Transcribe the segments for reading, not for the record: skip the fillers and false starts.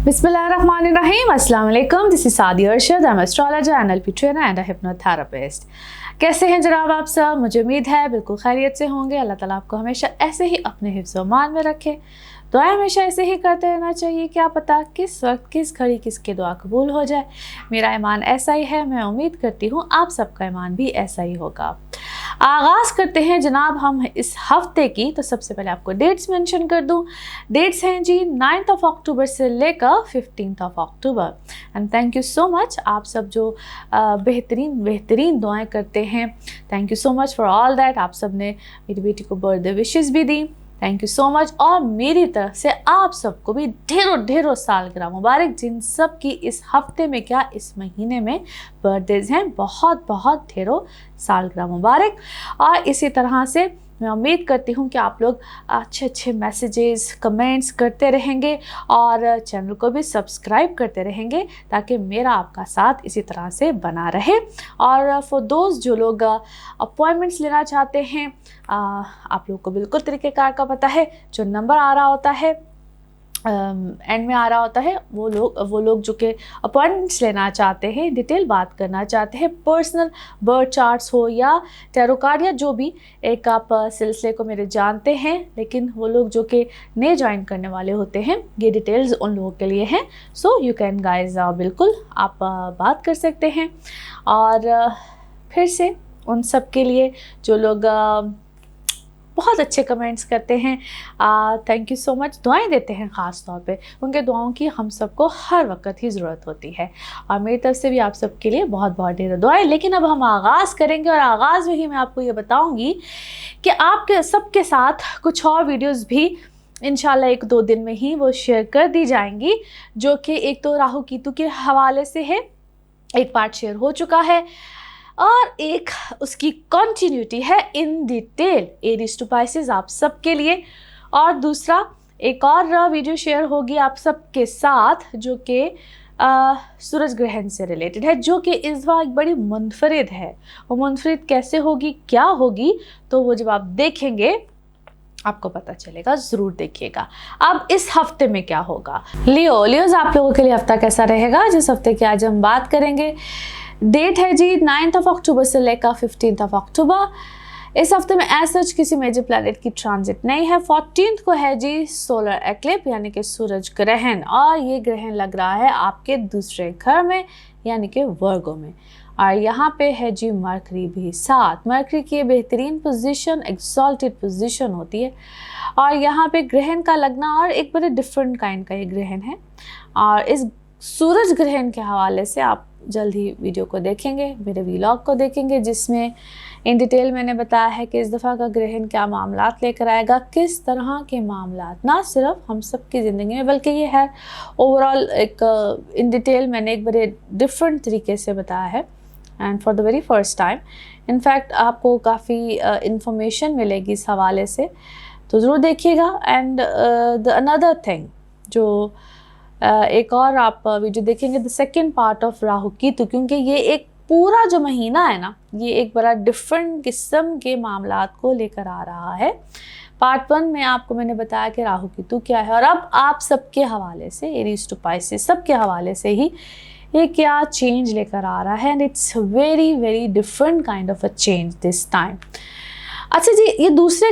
Bismillahirrahmanirrahim. Assalamu alaikum. This is Sadia Arshad. I'm an astrologer, NLP trainer and a hypnotherapist. कैसे हैं जनाब आप सब? मुझे उम्मीद है बिल्कुल खैरियत से होंगे। अल्लाह ताला आपको हमेशा ऐसे ही अपने हिफ्ज़ व मान में रखे। दुआ हमेशा ऐसे ही करते रहना चाहिए, क्या पता किस वक्त किस घड़ी किसकी दुआ कबूल हो जाए। मेरा ईमान ऐसा ही है, मैं उम्मीद करती हूँ आप सबका ईमान भी ऐसा ही होगा। आगाज़ करते हैं जनाब हम इस हफ्ते की। तो सबसे पहले आपको डेट्स मेंशन कर दूं। डेट्स हैं जी 9th ऑफ अक्टूबर से लेकर 15th of October. And thank you so much आप सब जो बेहतरीन दुआएं करते हैं। Thank you so much for all that. आप सब ने मेरी बेटी को बर्थडे विशेस भी दी, थैंक यू सो मच। और मेरी तरफ से आप सबको भी ढेरों सालगिरह मुबारक, जिन सब की इस हफ्ते में क्या इस महीने में बर्थडेज हैं। बहुत ढेरों सालगिरह मुबारक। और इसी तरह से मैं उम्मीद करती हूँ कि आप लोग अच्छे मैसेजेस कमेंट्स करते रहेंगे और चैनल को भी सब्सक्राइब करते रहेंगे ताकि मेरा आपका साथ इसी तरह से बना रहे। और फॉर दोस्त जो लोग अपॉइंटमेंट्स लेना चाहते हैं, आप लोग को बिल्कुल तरीक़ेकार का पता है। जो नंबर आ रहा होता है एंड में आ रहा होता है, वो लोग जो कि अपॉइंटमेंट्स लेना चाहते हैं, डिटेल बात करना चाहते हैं, पर्सनल बर्थ चार्ट्स हो या टैरो कार्ड या जो भी एक आप सिलसिले को मेरे जानते हैं, लेकिन वो लोग जो कि नए ज्वाइन करने वाले होते हैं, ये डिटेल्स उन लोगों के लिए हैं। सो यू कैन गाइज बिल्कुल आप बात कर सकते हैं। और फिर से उन सब के लिए जो लोग बहुत अच्छे कमेंट्स करते हैं, थैंक यू सो मच। दुआएं देते हैं ख़ास तौर पे, उनके दुआओं की हम सबको हर वक्त ही ज़रूरत होती है। और मेरी तरफ से भी आप सबके लिए बहुत ढेर दुआएं। लेकिन अब हम आगाज़ करेंगे और आगाज़ में ही मैं आपको ये बताऊंगी कि आपके सबके साथ कुछ और वीडियोज़ भी इंशाल्लाह 1-2 दिन में ही वो शेयर कर दी जाएंगी, जो कि एक तो राहु केतु के हवाले से है, एक पार्ट शेयर हो चुका है और एक उसकी कंटिन्यूटी है in detail Aries to Pisces आप सबके लिए। और दूसरा एक और वीडियो शेयर होगी आप सबके साथ जो कि सूरज ग्रहण से रिलेटेड है, जो कि इस बार एक बड़ी मुनफरिद है। वो मुनफरिद कैसे होगी, क्या होगी, तो वो जब आप देखेंगे आपको पता चलेगा, ज़रूर देखिएगा। अब इस हफ्ते में क्या होगा। लियोज आप लोगों के लिए हफ्ता कैसा रहेगा, जिस हफ्ते की आज हम बात करेंगे। डेट है जी 9th ऑफ अक्टूबर से लेकर 15th ऑफ अक्टूबर। इस हफ्ते में एज सच किसी मेजर प्लैनेट की ट्रांजिट नहीं है। 14th को है जी सोलर एक्लिप्स यानी कि सूरज ग्रहण, और ये ग्रहण लग रहा है आपके दूसरे घर में यानी कि वर्गो में। और यहाँ पे है जी मरकरी भी साथ। मरकरी की बेहतरीन पोजीशन एक्सॉल्टेड पोजीशन होती है और यहाँ पे ग्रहण का लगना और एक बड़े डिफरेंट काइंड का ये ग्रहण है। और इस सूरज ग्रहण के हवाले से आप जल्द ही वीडियो को देखेंगे, मेरे व्लॉग को देखेंगे, जिसमें इन डिटेल मैंने बताया है कि इस दफ़ा का ग्रहण क्या मामलात लेकर आएगा, किस तरह के मामलात, ना सिर्फ हम सब की ज़िंदगी में बल्कि ये है ओवरऑल एक इन डिटेल मैंने एक बड़े डिफरेंट तरीके से बताया है and for the very first time. In fact आपको काफ़ी इंफॉर्मेशन मिलेगी इस हवाले से, तो ज़रूर देखिएगा। एंड द अनदर थिंग जो एक और आप वीडियो देखेंगे, the second part of Rahu Ketu, क्योंकि ये एक पूरा जो महीना है ना, ये एक बड़ा डिफरेंट किस्म के मामलात को लेकर आ रहा है। पार्ट 1 में आपको मैंने बताया कि राहु केतु क्या है, और अब आप सबके हवाले से एरीज टू पाइसेस सबके हवाले से ही ये क्या चेंज लेकर आ रहा है। And it's very different kind of a change this time. अच्छा जी, ये दूसरे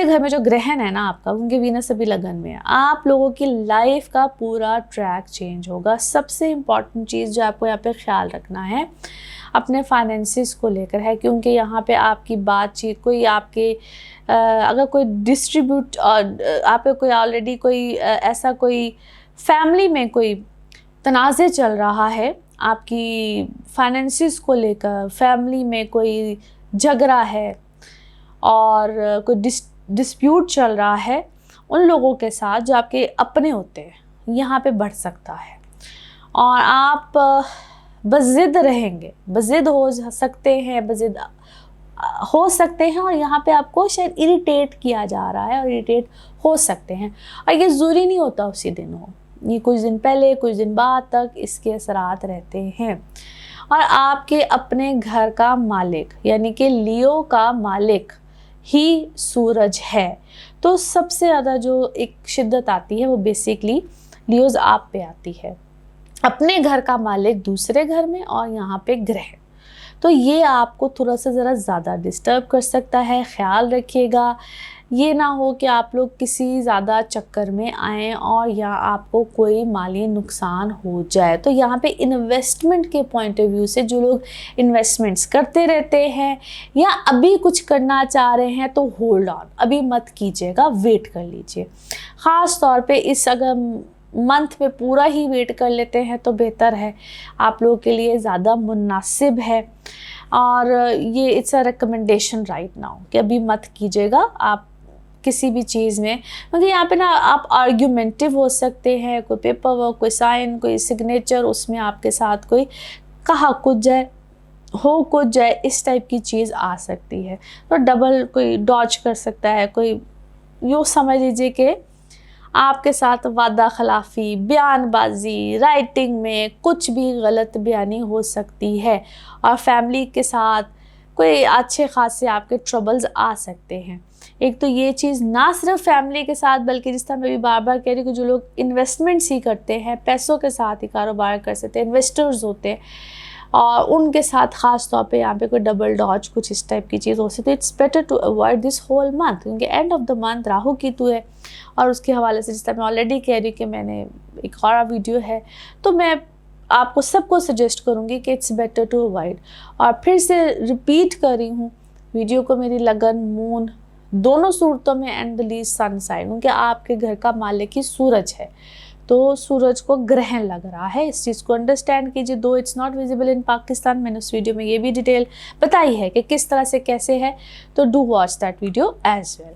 घर में जो ग्रहण है ना आपका, क्योंकि वीनस अभी लगन में है, आप लोगों की लाइफ का पूरा ट्रैक चेंज होगा। सबसे इम्पॉर्टेंट चीज़ जो आपको यहाँ पे ख्याल रखना है अपने फाइनेंसिस को लेकर है, क्योंकि यहाँ पे आपकी बातचीत कोई आपके अगर कोई डिस्ट्रीब्यूट आप पे कोई ऑलरेडी कोई ऐसा कोई फैमिली में कोई तनाज़े चल रहा है, आपकी फाइनेंसिस को लेकर फैमिली में कोई झगड़ा है और कोई डिस्प्यूट चल रहा है, उन लोगों के साथ जो आपके अपने होते हैं, यहाँ पे बढ़ सकता है। और आप बज़िद रहेंगे, बज़िद हो सकते हैं, बज़िद हो सकते हैं, और यहाँ पे आपको शायद इरिटेट किया जा रहा है और इरिटेट हो सकते हैं। और ये ज़रूरी नहीं होता उसी दिन हो, ये कुछ दिन पहले कुछ दिन बाद तक इसके असरात रहते हैं। और आपके अपने घर का मालिक यानी कि लियो का मालिक ही सूरज है, तो सबसे ज़्यादा जो एक शिद्दत आती है वो बेसिकली लियोज आप पे आती है। अपने घर का मालिक दूसरे घर में और यहाँ पे ग्रह, तो ये आपको थोड़ा सा ज़रा ज़्यादा डिस्टर्ब कर सकता है। ख्याल रखिएगा, ये ना हो कि आप लोग किसी ज़्यादा चक्कर में आएँ और या आपको कोई माली नुकसान हो जाए। तो यहाँ पे इन्वेस्टमेंट के पॉइंट ऑफ व्यू से जो लोग इन्वेस्टमेंट्स करते रहते हैं या अभी कुछ करना चाह रहे हैं तो होल्ड ऑन, अभी मत कीजिएगा, वेट कर लीजिए। ख़ास तौर पे इस अगर मंथ में पूरा ही वेट कर लेते हैं तो बेहतर है, आप लोगों के लिए ज़्यादा मुनासिब है। और ये it's a recommendation right now कि अभी मत कीजिएगा आप किसी भी चीज़ में, क्योंकि यहाँ पे ना आप आर्ग्यूमेंटिव हो सकते हैं। कोई पेपर वर्क, कोई साइन, कोई सिग्नेचर, उसमें आपके साथ कोई कहा कुछ जाए, हो कुछ जाए, इस टाइप की चीज़ आ सकती है। तो डबल कोई डॉज कर सकता है, कोई यूँ समझ लीजिए कि आपके साथ वादा खिलाफ़ी, बयानबाजी, राइटिंग में कुछ भी गलत बयानी हो सकती है। और फैमिली के साथ कोई अच्छे खासे आपके ट्रबल्स आ सकते हैं। एक तो ये चीज़ ना सिर्फ फैमिली के साथ, बल्कि जिस तरह मैं भी बार बार कह रही हूँ कि जो लोग इन्वेस्टमेंट्स ही करते हैं, पैसों के साथ ही कारोबार कर सकते हैं, इन्वेस्टर्स होते हैं, और उनके साथ ख़ास तौर पे यहाँ पे कोई डबल डॉज कुछ इस टाइप की चीज़ हो सकती है। It's better to avoid this whole month, क्योंकि end of the month Rahu Ketu है। और उसके हवाले से जिस तरह मैं ऑलरेडी कह रही हूँ कि मैंने एक और वीडियो है, तो मैं आपको सबको सजेस्ट करूँगी कि इट्स बेटर टू अवॉइड। और फिर से रिपीट कर रही हूँ, वीडियो को मेरी लगन मून दोनों सूरतों में and the lease sun side, क्योंकि आपके घर का मालिक ही सूरज है, तो सूरज को ग्रहण लग रहा है। इस चीज़ को अंडरस्टैंड कीजिए। दो it's not visible in Pakistan, मैंने उस वीडियो में ये भी डिटेल बताई है कि किस तरह से कैसे है, तो do watch that video as well.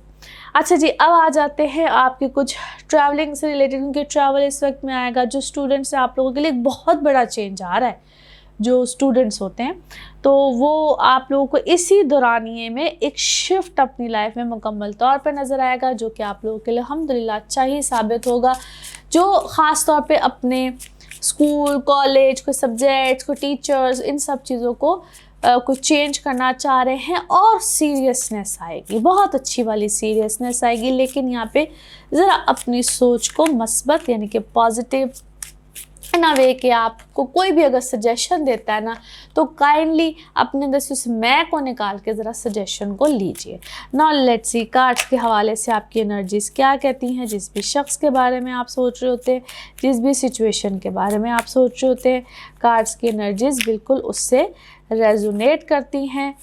अच्छा जी, अब आ जाते हैं आपके कुछ ट्रैवलिंग से रिलेटेड, क्योंकि ट्रैवल इस वक्त में आएगा जो स्टूडेंट्स हैं, आप लोगों के लिए एक बहुत बड़ा चेंज आ रहा है। जो स्टूडेंट्स होते हैं तो वो आप लोगों को इसी दौरानिए में एक शिफ्ट अपनी लाइफ में मुकम्मल तौर पर नज़र आएगा, जो कि आप लोगों के लिए अल्हम्दुलिल्लाह अच्छा ही साबित होगा। जो ख़ास तौर पे अपने स्कूल, कॉलेज, कोई सब्जेक्ट्स, कोई टीचर्स, इन सब चीज़ों को कुछ चेंज करना चाह रहे हैं और सीरियसनेस आएगी, बहुत अच्छी वाली सीरियसनेस आएगी। लेकिन यहाँ पे ज़रा अपनी सोच को मस्बत यानी कि पॉजिटिव ना वे कि आपको कोई भी अगर सजेशन देता है ना, तो काइंडली अपने अंदर से उस मैं को निकाल के ज़रा सजेशन को लीजिए। नाउ लेट्स सी कार्ड्स के हवाले से आपकी एनर्जीज़ क्या कहती हैं। जिस भी शख्स के बारे में आप सोच रहे होते हैं, जिस भी सिचुएशन के बारे में आप सोच रहे होते हैं, कार्ड्स की एनर्जीज़ बिल्कुल उससे रेजोनेट करती हैं।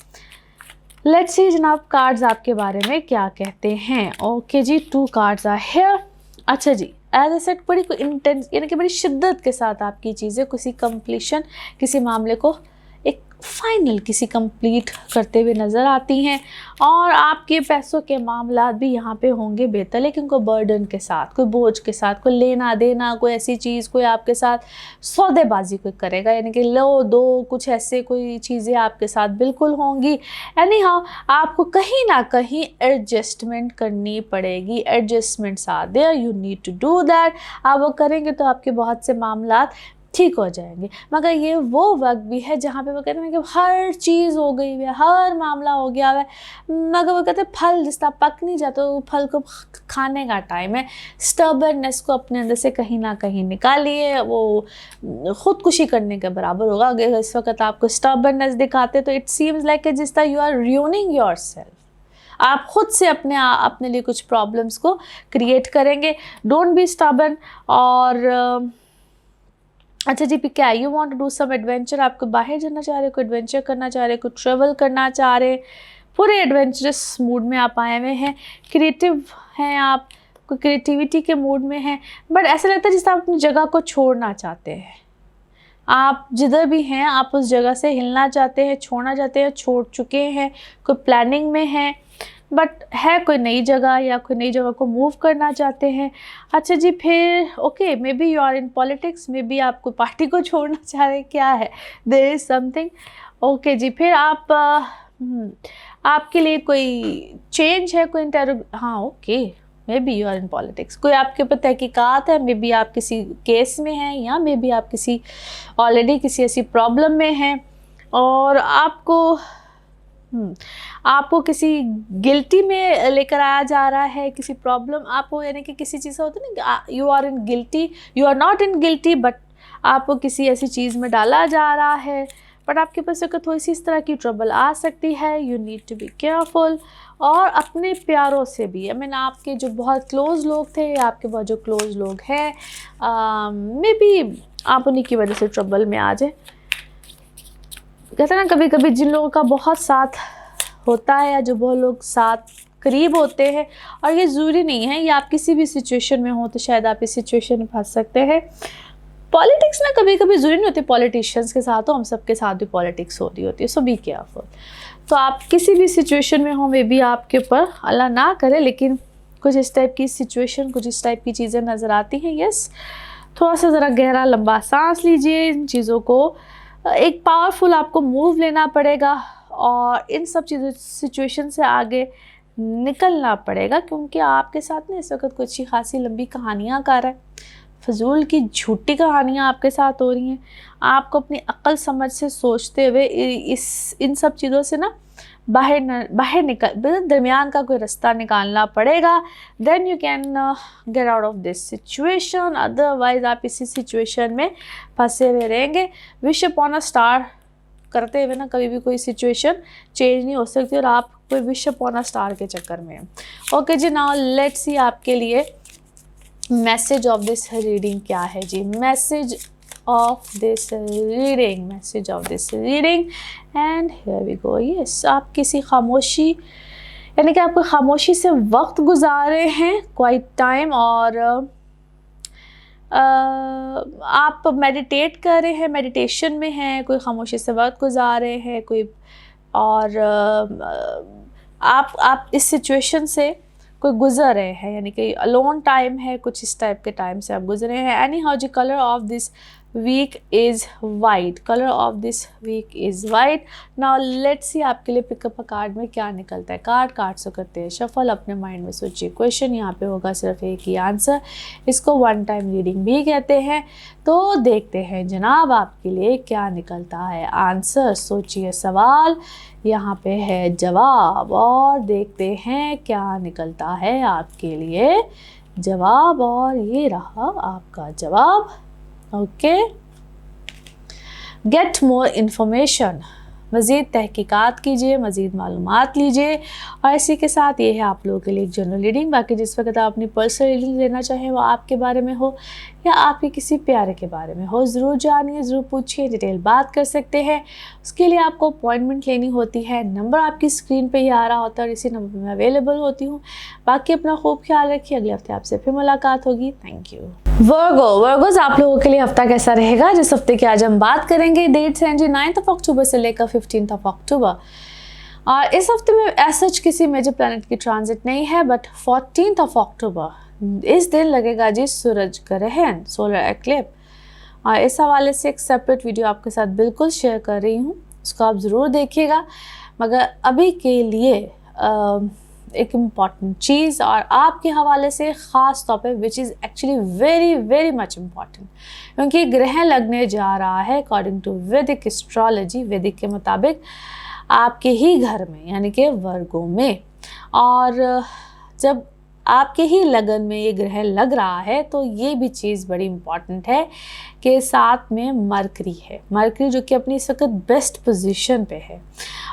लेट्स सी जनाब कार्ड्स आपके बारे में क्या कहते हैं। ओके जी, 2 कार्ड्स आर हियर। अच्छा जी, एज ए सेट बड़ी कोई इंटेंस यानी कि बड़ी शिद्दत के साथ आपकी चीज़ें किसी कंप्लीशन, किसी मामले को एक फाइनल किसी कंप्लीट करते हुए नज़र आती हैं। और आपके पैसों के मामला भी यहाँ पे होंगे बेहतर, लेकिन कोई बर्डन के साथ, कोई बोझ के साथ, कोई लेना देना, कोई ऐसी चीज़, कोई आपके साथ सौदेबाजी कोई करेगा, यानी कि लो दो, कुछ ऐसे कोई चीज़ें आपके साथ बिल्कुल होंगी। यानी हाँ, आपको कहीं ना कहीं एडजस्टमेंट करनी पड़ेगी। Adjustments are there, you need to do that. आप वो करेंगे तो आपके बहुत से मामला ठीक हो जाएंगे। मगर ये वो वक्त भी है जहाँ पे वो कहते हैं कि हर चीज़ हो गई है, हर मामला हो गया है, मगर वो कहते हैं फल जिस तरह पक नहीं जाता, तो फल को खाने का टाइम है। स्टबर्ननेस को अपने अंदर से कहीं ना कहीं निकालिए, वो ख़ुदकुशी करने के बराबर होगा। अगर इस वक्त आपको स्टबर्ननेस दिखाते तो इट सीम्स लाइक जिस तरह यू आर रूइनिंग योरसेल्फ, आप खुद से अपने लिए कुछ प्रॉब्लम्स को क्रिएट करेंगे। Don't be stubborn. और अच्छा जी, क्या you want to do some adventure, आपको बाहर जाना चाह रहे, कोई एडवेंचर करना चाह रहे, कोई ट्रैवल करना चाह रहे, पूरे एडवेंचरस मूड में आप आए हुए हैं। क्रिएटिव हैं आप, कोई क्रिएटिविटी के मूड में हैं, बट ऐसा लगता है जैसे आप अपनी जगह को छोड़ना चाहते हैं। आप जिधर भी हैं आप उस जगह से हिलना चाहते हैं, छोड़ना चाहते हैं, छोड़ चुके हैं, कोई प्लानिंग में हैं, बट है कोई नई जगह या कोई नई जगह को मूव करना चाहते हैं। अच्छा जी, फिर okay, maybe you are in politics, maybe आप कोई पार्टी को छोड़ना चाह रहे हैं, क्या है, देयर इज़ समथिंग। ओके जी, फिर आप आपके लिए कोई चेंज है, कोई हाँ okay, maybe you are in politics, कोई आपके ऊपर तहकीकात है, मे बी आप किसी केस में हैं, या मे बी आप किसी ऑलरेडी किसी ऐसी प्रॉब्लम में हैं और आपको आपको किसी गिल्टी में लेकर आया जा रहा है, किसी प्रॉब्लम आपको, यानी कि किसी चीज़ का होता है ना, you are in guilty, you are not in guilty, but आपको किसी ऐसी चीज़ में डाला जा रहा है, बट आपके पास अगर थोड़ी सी इस तरह की ट्रबल आ सकती है। You need to be careful. और अपने प्यारों से भी, आई मीन आपके जो बहुत क्लोज़ लोग थे, आपके बहुत जो क्लोज़ लोग हैं, मे बी आप उन्हीं की वजह से ट्रबल में आ जाए। कहते हैं ना, कभी कभी जिन लोगों का बहुत साथ होता है, या जो बहुत लोग साथ करीब होते हैं, और ये ज़रूरी नहीं है, ये आप किसी भी सिचुएशन में हो तो शायद आप इस सिचुएशन में फंस सकते हैं। पॉलिटिक्स ना कभी कभी ज़रूरी नहीं होती पॉलिटिशियंस के साथ हो, हम सबके साथ भी पॉलिटिक्स हो रही होती है, सो बी केयरफुल। तो आप किसी भी सिचुएशन में हो, मे बी आपके ऊपर, अल्लाह ना करे, लेकिन कुछ इस टाइप की सिचुएशन, कुछ इस टाइप की चीज़ें नज़र आती हैं। यस, थोड़ा सा ज़रा गहरा लंबा सांस लीजिए, इन चीज़ों को एक पावरफुल आपको मूव लेना पड़ेगा, और इन सब चीज़ों सिचुएशन से आगे निकलना पड़ेगा, क्योंकि आपके साथ ना इस वक्त कुछ अच्छी खासी लंबी कहानियाँ कर रहा है, फजूल की झूठी कहानियाँ आपके साथ हो रही हैं। आपको अपनी अक्ल समझ से सोचते हुए इन सब चीज़ों से ना बाहर निकल, दरमियान का कोई रास्ता निकालना पड़ेगा। Then you can get out of this situation, otherwise आप इसी सिचुएशन में फंसे हुए रहेंगे। विश अपॉन अ स्टार करते हुए ना कभी भी कोई सिचुएशन चेंज नहीं हो सकती, और आप कोई विश अपॉन अ स्टार के चक्कर में। ओके जी, नाउ लेट्स सी आपके लिए मैसेज ऑफ दिस रीडिंग क्या है जी। Message of this reading, message of this reading, and here we go. Yes, आप किसी खामोशी, यानी कि आप कोई खामोशी से वक्त गुजार रहे हैं, क्वाइट टाइम, और आप मेडिटेट कर रहे हैं, मेडिटेशन में हैं, कोई खामोशी से वक्त गुजार रहे हैं, कोई, और आप इस सिचुएशन से कोई गुजर रहे हैं, यानी कि अलोन टाइम है, कुछ इस टाइप के टाइम से आप गुजरे हैं। एनी हाउ जी, colour of this week is white, colour of this week is white. Now let's see आपके लिए पिकअप अ कार्ड में क्या निकलता है। कार्ड से करते हैं शफल, अपने माइंड में सोचिए। क्वेश्चन यहाँ पे होगा सिर्फ एक ही आंसर, इसको वन टाइम रीडिंग भी कहते हैं। तो देखते हैं जनाब आपके लिए क्या निकलता है आंसर। सोचिए सवाल, यहाँ पे है जवाब, और देखते हैं क्या निकलता है आपके लिए जवाब। और ये रहा आपका जवाब। ओके, गेट मोर इन्फॉर्मेशन, मज़ीद तहकीकात कीजिए, मज़ीद मालूमात लीजिए। और इसी के साथ ये है आप लोगों के लिए एक जनरल रीडिंग। बाकी जिस वक्त आप अपनी पर्सनल रीडिंग लेना चाहें, वो आपके बारे में हो या आपके किसी प्यारे के बारे में हो, ज़रूर जानिए, ज़रूर पूछिए, डिटेल बात कर सकते हैं। उसके लिए आपको अपॉइंटमेंट लेनी होती है। नंबर आपकी स्क्रीन पे ही आ रहा होता है, और इसी नंबर पर मैं अवेलेबल होती हूँ। बाकी अपना खूब ख्याल रखिए, अगले हफ्ते आपसे फिर मुलाकात होगी। Thank you. वर्गोज, आप लोगों के लिए हफ्ता कैसा रहेगा, जिस हफ्ते की आज हम बात करेंगे। डेट्स हैं जी 9 अक्टूबर से लेकर 15 अक्टूबर। और इस हफ्ते में ऐसा किसी मेजर प्लैनेट की ट्रांजिट नहीं है, बट 14 अक्टूबर इस दिन लगेगा जी सूरज ग्रहण, सोलर एक्लिप्स। और इस हवाले से एक सेपरेट वीडियो आपके साथ बिल्कुल शेयर कर रही हूँ, उसको आप ज़रूर देखिएगा। मगर अभी के लिए एक इम्पॉर्टेंट चीज़, और आपके हवाले से ख़ास तौर पे, which is actually very very much important, क्योंकि ग्रहण लगने जा रहा है अकॉर्डिंग टू वैदिक एस्ट्रोलॉजी, वैदिक के मुताबिक आपके ही घर में, यानी कि वर्गों में। और जब आपके ही लगन में ये ग्रहण लग रहा है, तो ये भी चीज़ बड़ी इम्पॉर्टेंट है कि साथ में मरकरी है, मरकरी जो कि अपनी इस वक्त बेस्ट पोजीशन पे है।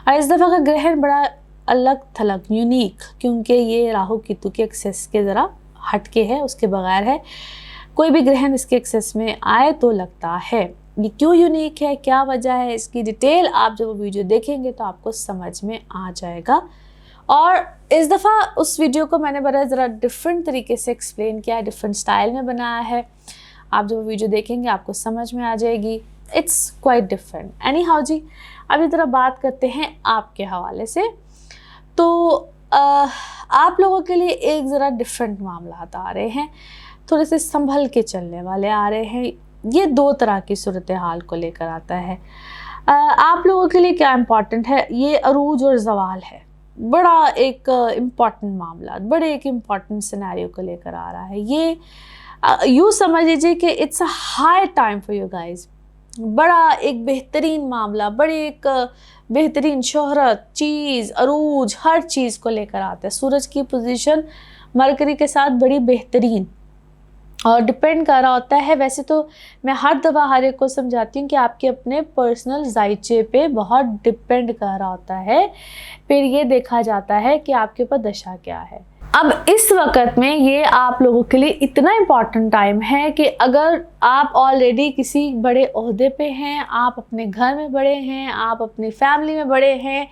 और इस दफ़ा का ग्रहण बड़ा अलग थलग, यूनिक, क्योंकि ये राहु केतु के एक्सेस के ज़रा हटके है, उसके बगैर है। कोई भी ग्रहण इसके एक्सेस में आए तो लगता है। ये क्यों यूनिक है, क्या वजह है, इसकी डिटेल आप जब वो वीडियो देखेंगे तो आपको समझ में आ जाएगा। और इस दफ़ा उस वीडियो को मैंने बड़ा ज़रा डिफरेंट तरीके से एक्सप्लेन किया है, डिफरेंट स्टाइल में बनाया है। आप जब वो वीडियो देखेंगे आपको समझ में आ जाएगी, it's quite different. Anyhow जी, अभी ज़रा बात करते हैं आपके हवाले से। तो आप लोगों के लिए एक ज़रा डिफरेंट मामला आ रहे हैं, थोड़े से संभल के चलने वाले आ रहे हैं। ये दो तरह की सूरत हाल को लेकर आता है। आप लोगों के लिए क्या इम्पॉर्टेंट है, ये अरूज और जवाल है, बड़ा एक इम्पॉर्टेंट मामला, बड़े एक इम्पॉर्टेंट सिनेरियो को लेकर आ रहा है। ये यूँ समझ लीजिए कि it's a high time for you guys, बड़ा एक बेहतरीन मामला, बड़े एक बेहतरीन शोहरत, चीज़, अरूज, हर चीज़ को लेकर आता है। सूरज की पोजीशन मरकरी के साथ बड़ी बेहतरीन और डिपेंड कर रहा होता है। वैसे तो मैं हर दफ़ा हर एक को समझाती हूँ कि आपके अपने पर्सनल जायचे पे बहुत डिपेंड कर रहा होता है, फिर ये देखा जाता है कि आपके ऊपर दशा क्या है। अब इस वक्त में ये आप लोगों के लिए इतना इम्पॉर्टेंट टाइम है कि अगर आप ऑलरेडी किसी बड़े ओहदे पे हैं, आप अपने घर में बड़े हैं, आप अपनी फैमिली में बड़े हैं,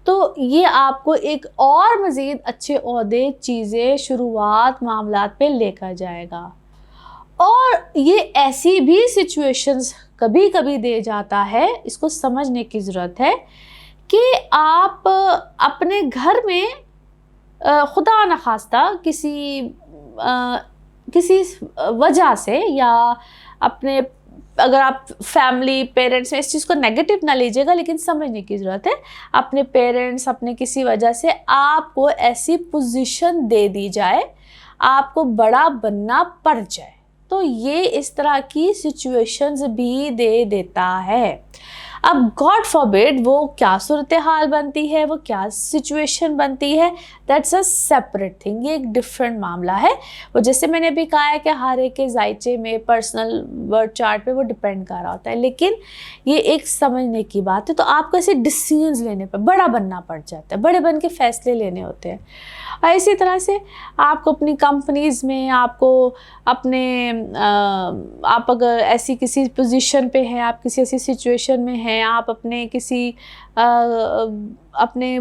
तो ये आपको एक और मज़ीद अच्छे ओहदे, चीज़ें, शुरुआत, मामलात पे लेकर जाएगा। और ये ऐसी भी सिचुएशंस कभी कभी दे जाता है, इसको समझने की ज़रूरत है कि आप अपने घर में खुदा न खास्ता किसी वजह से, या अपने, अगर आप फैमिली पेरेंट्स में, इस चीज़ को नेगेटिव ना लीजिएगा लेकिन समझने की ज़रूरत है, अपने पेरेंट्स, अपने किसी वजह से आपको ऐसी पोजीशन दे दी जाए, आपको बड़ा बनना पड़ जाए, तो ये इस तरह की सिचुएशंस भी दे देता है। अब गॉड फॉरबिड वो क्या सूरत हाल बनती है, वो क्या सिचुएशन बनती है, दैट्स अ सेपरेट थिंग, ये एक डिफरेंट मामला है। वो जैसे मैंने भी कहा है कि हर एक के जायचे में, पर्सनल बर्थ चार्ट पे वो डिपेंड कर रहा होता है, लेकिन ये एक समझने की बात है। तो आपको ऐसे डिसीजंस लेने पर बड़ा बनना पड़ जाता है, बड़े बन के फैसले लेने होते हैं। और इसी तरह से आपको अपनी कंपनीज़ में, आपको अपने आप अगर ऐसी किसी पोजीशन पे हैं, आप किसी ऐसी सिचुएशन में हैं, आप अपने किसी अपने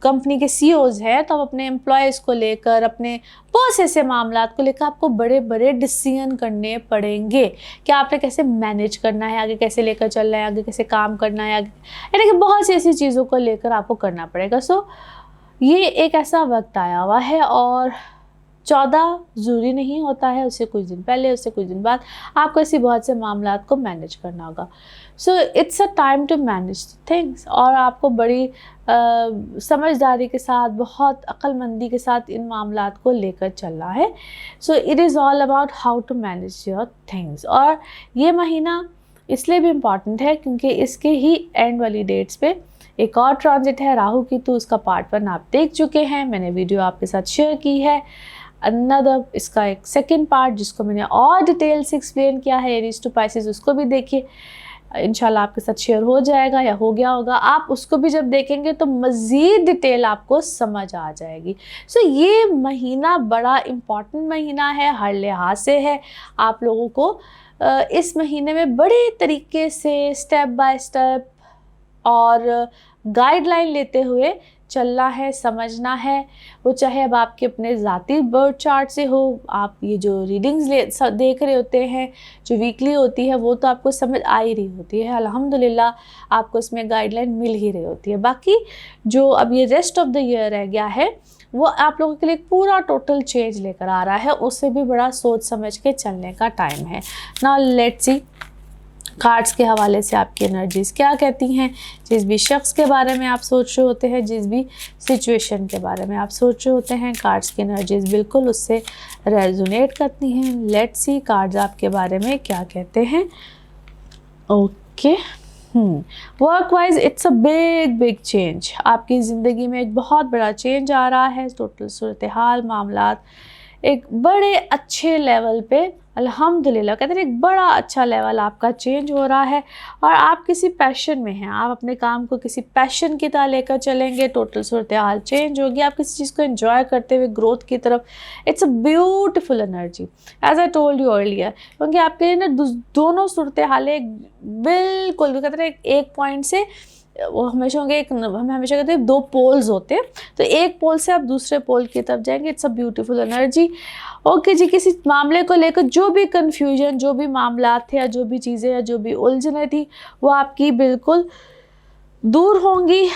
कंपनी के सीईओज़ हैं, तो आप अपने एम्प्लॉयज़ को लेकर, अपने बहुत ऐसे मामलात को लेकर आपको बड़े बड़े डिसीजन करने पड़ेंगे कि आपने कैसे मैनेज करना है, आगे कैसे लेकर चलना है, आगे कैसे काम करना है, आगे, यानी कि बहुत सी ऐसी चीज़ों को लेकर आपको करना पड़ेगा। सो ये एक ऐसा वक्त आया हुआ है, और 14 ज़रूरी नहीं होता है, उससे कुछ दिन पहले, उससे कुछ दिन बाद आपको ऐसी बहुत से मामलात को मैनेज करना होगा। So it's a time to manage things, और आपको बड़ी समझदारी के साथ, बहुत अक्लमंदी के साथ इन मामलात को लेकर चलना है। So it is all about how to manage your things. और ये महीना इसलिए भी इम्पॉर्टेंट है क्योंकि इसके ही एंड वाली डेट्स पे एक और ट्रांजिट है राहु की, तो उसका पार्ट 1 आप देख चुके हैं, मैंने वीडियो आपके साथ शेयर की है। अनदर इसका एक सेकंड पार्ट जिसको मैंने और डिटेल से एक्सप्लेन किया है, एरीज टू पाइसेस, उसको भी देखिए, इंशाल्लाह आपके साथ शेयर हो जाएगा या हो गया होगा। आप उसको भी जब देखेंगे तो मज़ीद डिटेल आपको समझ आ जाएगी। सो ये महीना बड़ा इम्पॉर्टेंट महीना है, हर लिहाज से है। आप लोगों को इस महीने में बड़े तरीके से स्टेप बाय स्टेप और गाइडलाइन लेते हुए चलना है, समझना है। वो चाहे अब आपके अपने ज़ाती बर्थ चार्ट से हो, आप ये जो रीडिंग्स देख रहे होते हैं जो वीकली होती है, वो तो आपको समझ आ ही रही होती है, अल्हम्दुलिल्लाह आपको इसमें गाइडलाइन मिल ही रही होती है। बाकी जो अब ये रेस्ट ऑफ द ईयर रह गया है, वो आप लोगों के लिए पूरा टोटल चेंज लेकर आ रहा है, उससे भी बड़ा सोच समझ के चलने का टाइम है। नाउ लेट्स सी कार्ड्स के हवाले से आपकी एनर्जीज़ क्या कहती हैं। जिस भी शख्स के बारे में आप सोच रहे होते हैं, जिस भी सिचुएशन के बारे में आप सोच रहे होते हैं, कार्ड्स की एनर्जीज़ बिल्कुल उससे रेजोनेट करती हैं। लेट्स सी कार्ड्स आपके बारे में क्या कहते हैं। Okay, work wise it's a big change. आपकी ज़िंदगी में एक बहुत बड़ा चेंज आ रहा है। टोटल सूरत हाल, मामलात एक बड़े अच्छे लेवल पे, अल्हम्दुलिल्लाह कहते हैं, एक बड़ा अच्छा लेवल आपका चेंज हो रहा है। और आप किसी पैशन में हैं, आप अपने काम को किसी पैशन की तरह लेकर चलेंगे। टोटल सूरत हाल चेंज होगी, आप किसी चीज़ को एंजॉय करते हुए ग्रोथ की तरफ। It's a beautiful energy as I told you earlier, क्योंकि आपके लिए ना दोनों सूरत हालें बिल्कुल कहते हैं एक पॉइंट से, वो हमेशा होंगे एक, हम हमेशा कहते हैं 2 पोल्स होते हैं, तो एक पोल से आप दूसरे पोल की तरफ जाएंगे। It's a beautiful energy. Okay जी, किसी मामले को लेकर जो भी कन्फ्यूजन, जो भी मामला थे, या जो भी चीज़ें, या जो भी उलझनें थी, वो आपकी बिल्कुल दूर होंगी।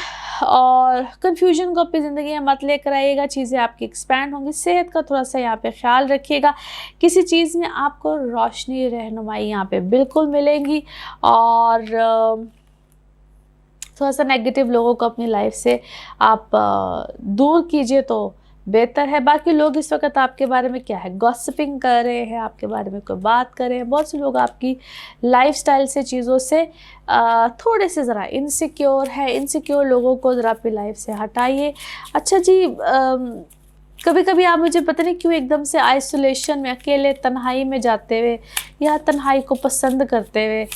और कन्फ्यूजन को अपनी ज़िंदगी में मत लेकर आइएगा, चीज़ें आपकी एक्सपैंड होंगी। सेहत का थोड़ा सा यहाँ पे ख्याल रखिएगा। किसी चीज़ में आपको रोशनी, रहनुमाई यहाँ पे बिल्कुल मिलेंगी। और थोड़ा सा नेगेटिव लोगों को अपनी लाइफ से आप दूर कीजिए तो बेहतर है। बाकी लोग इस वक्त आपके बारे में क्या है, गॉसिपिंग कर रहे हैं, आपके बारे में कोई बात कर रहे हैं। बहुत से लोग आपकी लाइफस्टाइल से, चीज़ों से थोड़े से ज़रा इनसिक्योर है। इनसिक्योर लोगों को ज़रा अपनी लाइफ से हटाइए। अच्छा जी, कभी कभी आप मुझे पता नहीं क्यों एकदम से आइसोलेशन में, अकेले तन्हाई में जाते हुए या तन्हाई को पसंद करते हुए,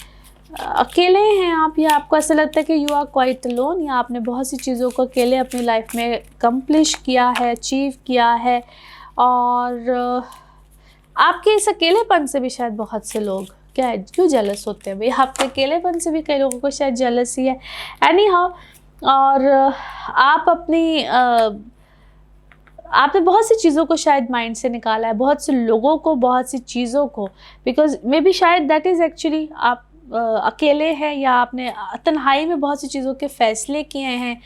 अकेले हैं आप, या आपको ऐसा लगता है कि यू आर क्वाइट अलोन, या आपने बहुत सी चीज़ों को अकेले अपनी लाइफ में कंप्लीट किया है, अचीव किया है, और आपके इस अकेलेपन से भी शायद बहुत से लोग क्या है, क्यों जेलस होते हैं भाई। आपके अकेलेपन से भी कई लोगों को शायद जेलसी है। एनी हाउ, और आप अपनी आपने बहुत सी चीज़ों को शायद माइंड से निकाला है, बहुत से लोगों को, बहुत सी चीज़ों को, बिकॉज मे बी शायद दैट इज़ एक्चुअली आप अकेले हैं, या आपने तन्हाई में बहुत सी चीज़ों के फ़ैसले किए हैं,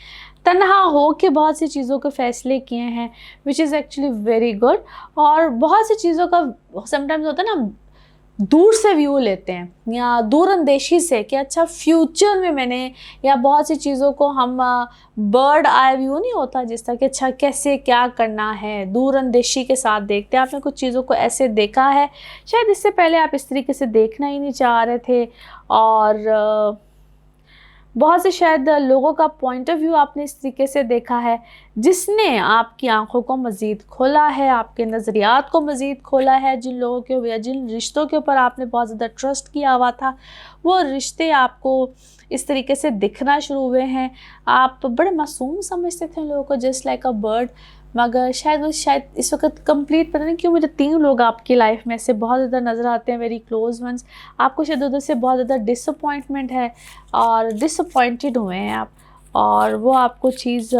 तन्हा हो के बहुत सी चीज़ों के फ़ैसले किए हैं, which is actually very good. और बहुत सी चीज़ों का समटाइम्स होता है ना, दूर से व्यू लेते हैं या दूर अंदेशी से कि अच्छा फ्यूचर में मैंने, या बहुत सी चीज़ों को हम बर्ड आई व्यू नहीं होता जिस तरह कि अच्छा कैसे क्या करना है, दूर अंदेशी के साथ देखते हैं। आपने कुछ चीज़ों को ऐसे देखा है, शायद इससे पहले आप इस तरीके से देखना ही नहीं चाह रहे थे, और बहुत से शायद लोगों का पॉइंट ऑफ व्यू आपने इस तरीके से देखा है जिसने आपकी आंखों को मज़ीद खोला है, आपके नज़रियात को मज़ीद खोला है। जिन लोगों के या जिन रिश्तों के ऊपर आपने बहुत ज़्यादा ट्रस्ट किया हुआ था, वो रिश्ते आपको इस तरीके से दिखना शुरू हुए हैं। आप बड़े मासूम समझते थे उन लोगों को, जस्ट लाइक अ बर्ड, मगर शायद इस वक्त कंप्लीट, पता नहीं क्यों मुझे 3 लोग आपकी लाइफ में से बहुत ज़्यादा नज़र आते हैं, वेरी क्लोज वंस। आपको शायद उधर से बहुत ज़्यादा डिसअपॉइंटमेंट है और डिसअपॉइंटेड हुए हैं आप, और वो आपको चीज़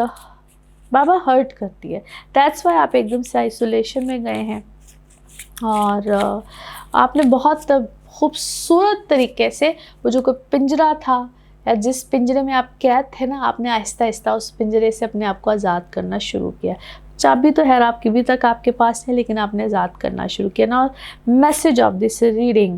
बाबा हर्ट करती है। दैट्स वाई आप एकदम से आइसोलेशन में गए हैं, और आपने बहुत खूबसूरत तरीके से वो जो कोई पिंजरा था, या जिस पिंजरे में आप कैद थे ना, आपने आहिस्ता आहिस्ता उस पिंजरे से अपने आप को आज़ाद करना शुरू किया। चाबी तो है आपकी भी तक आपके पास है, लेकिन आपने आज़ाद करना शुरू किया ना। Message of this reading,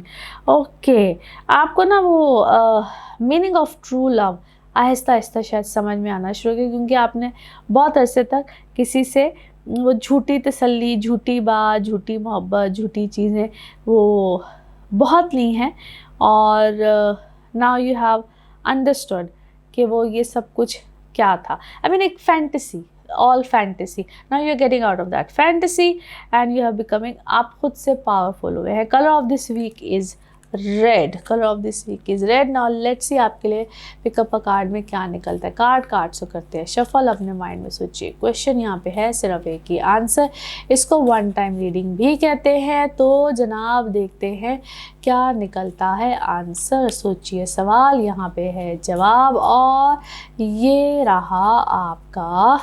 okay, आपको ना वो meaning of true love Aahista Aahista शायद समझ में आना शुरू किया, क्योंकि आपने बहुत अरसे तक किसी से वो झूठी तसल्ली, झूठी बात, झूठी मोहब्बत, झूठी चीज़ें वो बहुत ली हैं, और नाउ यू हैव अंडरस्टूड कि वो ये सब कुछ क्या था। आई मीन एक fantasy, all fantasy, now you are getting out of that fantasy and you are becoming, आप खुद से पावरफुल हुए हैं। Colour of this week is red, colour of this week is red. Now let's see आपके लिए pick up a card में क्या निकलता है। कार्ड से करते हैं शफल, अपने माइंड में सोचिए। क्वेश्चन यहाँ पे है सिर्फ एक ही आंसर, इसको 1 टाइम रीडिंग भी कहते हैं। तो जनाब देखते हैं क्या निकलता है आंसर। सोचिए, सवाल यहाँ पे है, जवाब, और ये रहा आपका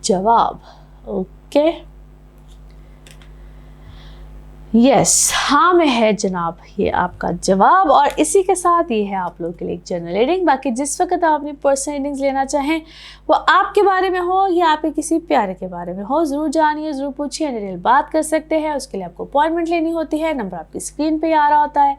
जवाब। ओके, यस, हाँ में है जनाब ये आपका जवाब। और इसी के साथ ये है आप लोगों के लिए एक जनरल रीडिंग। बाकी जिस वक्त आप अपनी पर्सनल रीडिंग्स लेना चाहें, वो आपके बारे में हो या आपके किसी प्यारे के बारे में हो, ज़रूर जानिए, ज़रूर पूछिए, डिटेल बात कर सकते हैं। उसके लिए आपको अपॉइंटमेंट लेनी होती है, नंबर आपकी स्क्रीन पे आ रहा होता है,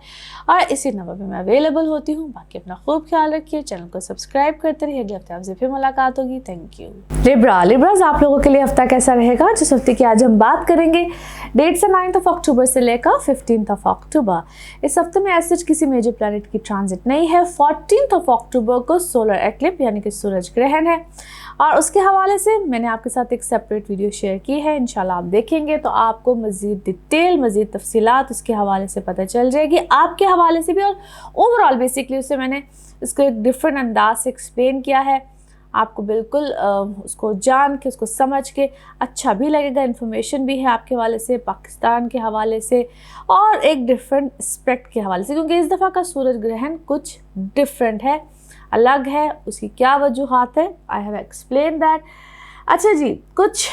और इसी नंबर पे मैं अवेलेबल होती हूँ। बाकी अपना खूब ख्याल रखिए, चैनल को सब्सक्राइब करते रहिए। अगले हफ्ते आपसे फिर मुलाकात होगी। Thank you. लिब्राज आप लोगों के लिए हफ्ता कैसा रहेगा, जिस हफ्ते की आज हम बात करेंगे। डेट्स 9 अक्टूबर से लेकर 15 अक्टूबर। इस हफ्ते में ऐसे किसी मेजर प्लैनेट की ट्रांजिट नहीं है। 14 अक्टूबर को सोलर एक्लिप्स यानी कि सूरज ग्रहण है, और उसके हवाले से मैंने आपके साथ एक सेपरेट वीडियो शेयर की है। इंशाल्लाह आप देखेंगे तो आपको मज़ीद डिटेल, मज़ीद तफसीलात उसके हवाले से पता चल जाएगी, आपके हवाले से भी, और ओवरऑल बेसिकली उससे मैंने इसको एक डिफरेंट अंदाज से एक्सप्लेन किया है। आपको बिल्कुल उसको जान के, उसको समझ के अच्छा भी लगेगा। इन्फॉर्मेशन भी है आपके हवाले से, पाकिस्तान के हवाले से, और एक डिफरेंट एस्पेक्ट के हवाले से, क्योंकि इस दफ़ा का सूरज ग्रहण कुछ डिफरेंट है, अलग है। उसकी क्या वजूहात है, आई हैव एक्सप्लेन दैट। अच्छा जी, कुछ